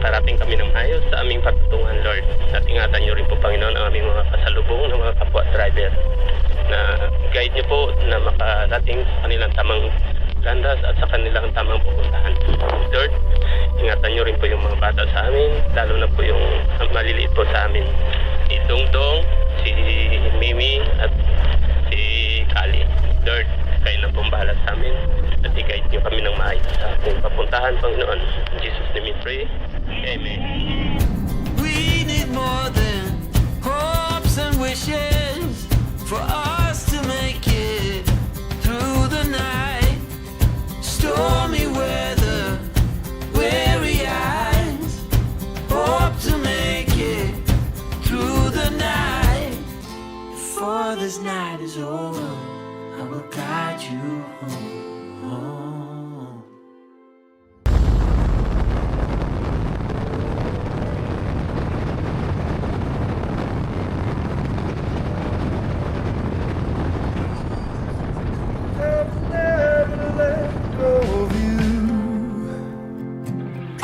makarating kami ng maayos sa aming pagtutungan, Lord. At ingatan niyo rin po, Panginoon, ang aming mga kasalubong ng mga kapwa driver, na guide niyo po na makarating sa kanilang tamang landas at sa kanilang tamang pupuntahan. Lord, ingatan niyo rin po yung mga bata sa amin, lalo na po yung maliliit po sa amin, si Dongdong, si Mimi at si Kali. Lord, kayo na pong bahala sa amin at i-guide niyo kami ng maayos sa ating papuntahan, Panginoon. In Jesus' name we pray. Amen. We need more than hopes and wishes for us to make it through the night. Stormy weather, weary eyes, hope to make it through the night. Before this night is over, I will guide you home.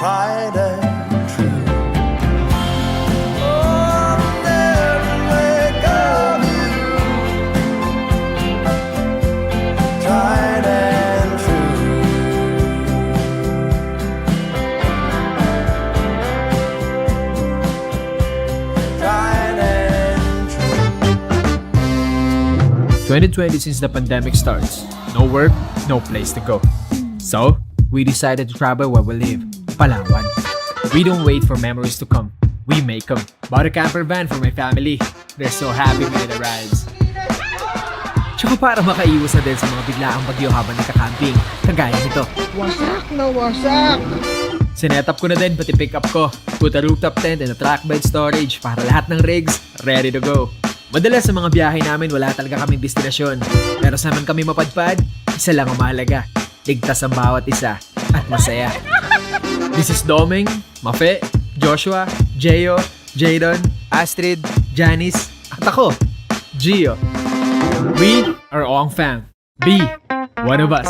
Tried and true. Oh, never let go of you. Tried and true. Tried and true. 2020 since the pandemic starts. No work, no place to go. So, we decided to travel where we live, Palawan. We don't wait for memories to come. We make them. Bought a camper van for my family. They're so happy with the rides. Tsaka para makaiwas na din sa mga biglaang bagyo habang nagka-camping, kagaya nito. Wasak na wasak! Sinetap ko na din pati pick up ko. Put a rooftop tent and a track bed storage para lahat ng rigs ready to go. Madalas sa mga biyahe namin wala talaga kaming destinasyon. Pero sa naman kami mapadpad, isa lang ang mahalaga. Ligtas ang bawat isa at masaya. This is Doming, Mafe, Joshua, Jeyo, Jadon, Astrid, Janice, at ako, Gio. We are Ong Fam. Be one of us.